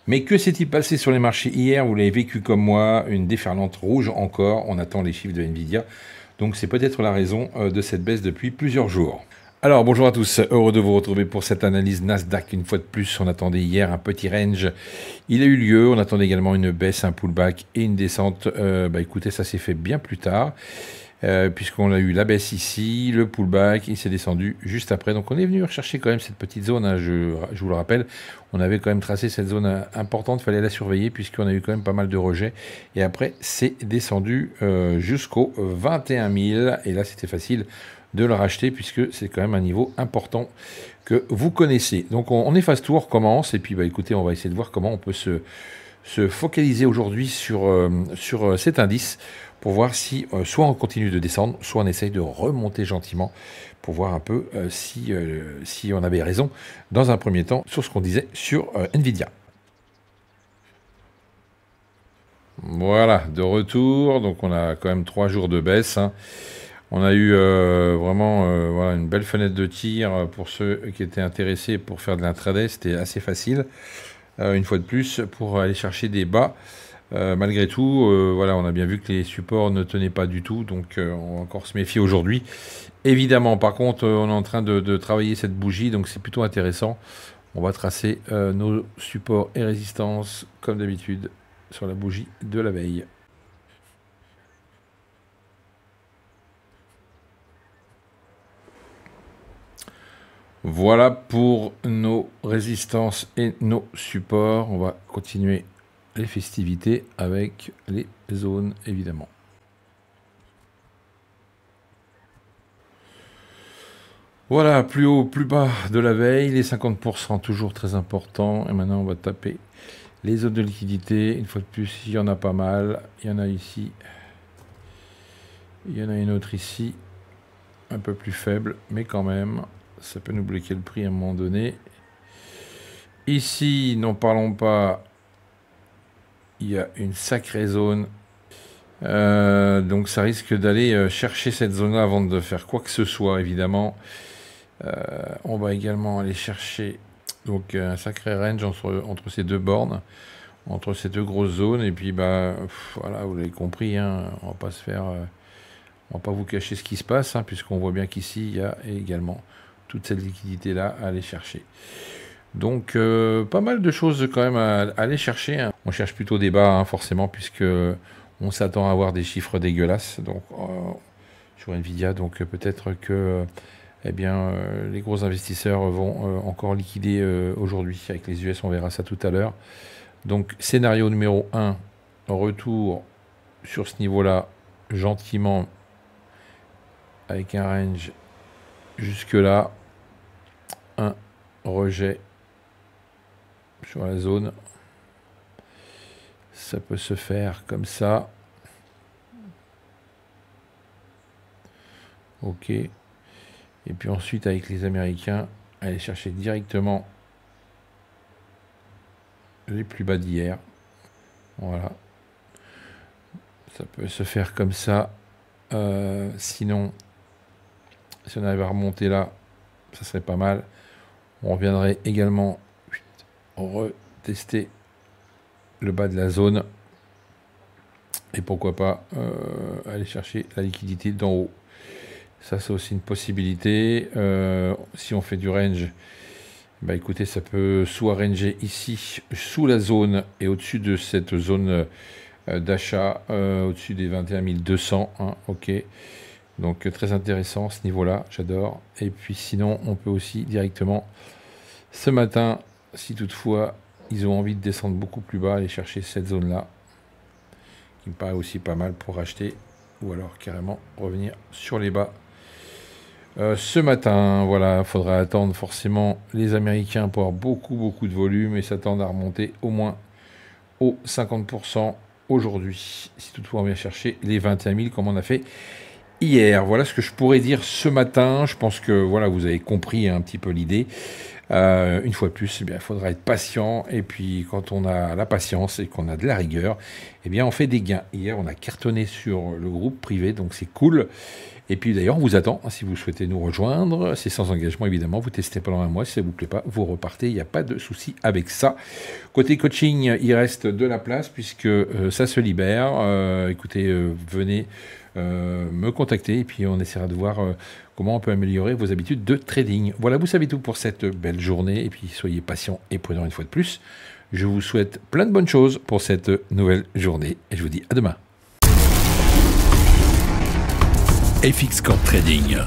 Mais que s'est-il passé sur les marchés hier? Vous l'avez vécu comme moi, une déferlante rouge encore. On attend les chiffres de Nvidia. Donc c'est peut-être la raison de cette baisse depuis plusieurs jours. Alors bonjour à tous, heureux de vous retrouver pour cette analyse Nasdaq. Une fois de plus, on attendait hier un petit range. Il a eu lieu, on attendait également une baisse, un pullback et une descente. Écoutez, ça s'est fait bien plus tard. Puisqu'on a eu la baisse ici, le pullback, il s'est descendu juste après. Donc on est venu rechercher quand même cette petite zone, hein, je vous le rappelle. On avait quand même tracé cette zone importante, il fallait la surveiller puisqu'on a eu quand même pas mal de rejets. Et après, c'est descendu jusqu'au 21 000. Et là, c'était facile de le racheter puisque c'est quand même un niveau important que vous connaissez. Donc on efface tout, on recommence. Et puis écoutez, on va essayer de voir comment on peut se focaliser aujourd'hui sur cet indice pour voir si soit on continue de descendre, soit on essaye de remonter gentiment pour voir un peu si on avait raison dans un premier temps sur ce qu'on disait sur Nvidia. Voilà, de retour, donc on a quand même 3 jours de baisse, hein. On a eu vraiment voilà, une belle fenêtre de tir pour ceux qui étaient intéressés pour faire de l'intraday, c'était assez facile, une fois de plus, pour aller chercher des bas. Malgré tout, voilà, on a bien vu que les supports ne tenaient pas du tout, donc on va encore se méfier aujourd'hui. Évidemment, par contre, on est en train de travailler cette bougie, donc c'est plutôt intéressant. On va tracer nos supports et résistances, comme d'habitude, sur la bougie de la veille. Voilà pour nos résistances et nos supports. On va continuer les festivités avec les zones, évidemment. Voilà, plus haut, plus bas de la veille, les 50% toujours très important. Et maintenant, on va taper les zones de liquidité. Une fois de plus, il y en a pas mal. Il y en a ici. Il y en a une autre ici. Un peu plus faible, mais quand même, ça peut nous bloquer le prix à un moment donné. Ici, n'en parlons pas. Il y a une sacrée zone. Donc ça risque d'aller chercher cette zone-là avant de faire quoi que ce soit, évidemment. On va également aller chercher donc un sacré range entre ces deux bornes, entre ces deux grosses zones. Et puis voilà, vous l'avez compris, hein, on va pas se faire, on va pas vous cacher ce qui se passe, hein, puisqu'on voit bien qu'ici il y a également toute cette liquidité là à aller chercher. Donc pas mal de choses quand même à aller chercher, hein. On cherche plutôt des bas, hein, forcément, puisque on s'attend à avoir des chiffres dégueulasses donc sur Nvidia. Donc peut-être que eh bien, les gros investisseurs vont encore liquider aujourd'hui avec les US, on verra ça tout à l'heure. Donc scénario numéro 1, retour sur ce niveau-là, gentiment, avec un range jusque-là, un rejet sur la zone. Ça peut se faire comme ça. Ok. Et puis ensuite, avec les Américains, aller chercher directement les plus bas d'hier. Voilà. Ça peut se faire comme ça. Sinon, si on arrive à remonter là, ça serait pas mal. On reviendrait également retester le bas de la zone. Et pourquoi pas aller chercher la liquidité d'en haut. Ça, c'est aussi une possibilité. Si on fait du range, écoutez, ça peut soit ranger ici, sous la zone et au-dessus de cette zone d'achat, au-dessus des 21 200. Hein, ok. Donc, très intéressant ce niveau-là, j'adore. Et puis, sinon, on peut aussi directement, ce matin, si toutefois, ils ont envie de descendre beaucoup plus bas, aller chercher cette zone-là, qui me paraît aussi pas mal pour acheter, ou alors carrément revenir sur les bas. Ce matin, voilà, il faudra attendre forcément les Américains pour avoir beaucoup de volume et s'attendre à remonter au moins aux 50% aujourd'hui. Si toutefois on vient chercher les 21 000 comme on a fait hier. Voilà ce que je pourrais dire ce matin. Je pense que voilà, vous avez compris un petit peu l'idée. Une fois de plus, eh bien, il faudra être patient. Et puis, quand on a la patience et qu'on a de la rigueur, eh bien, on fait des gains. Hier, on a cartonné sur le groupe privé, donc c'est cool. Et puis d'ailleurs, on vous attend, si vous souhaitez nous rejoindre. C'est sans engagement, évidemment. Vous testez pendant un mois. Si ça ne vous plaît pas, vous repartez. Il n'y a pas de souci avec ça. Côté coaching, il reste de la place puisque ça se libère. Écoutez, venez me contacter et puis on essaiera de voir comment on peut améliorer vos habitudes de trading. Voilà, vous savez tout pour cette belle journée. Et puis soyez patient et prudent une fois de plus. Je vous souhaite plein de bonnes choses pour cette nouvelle journée. Et je vous dis à demain. FX Corp Trading.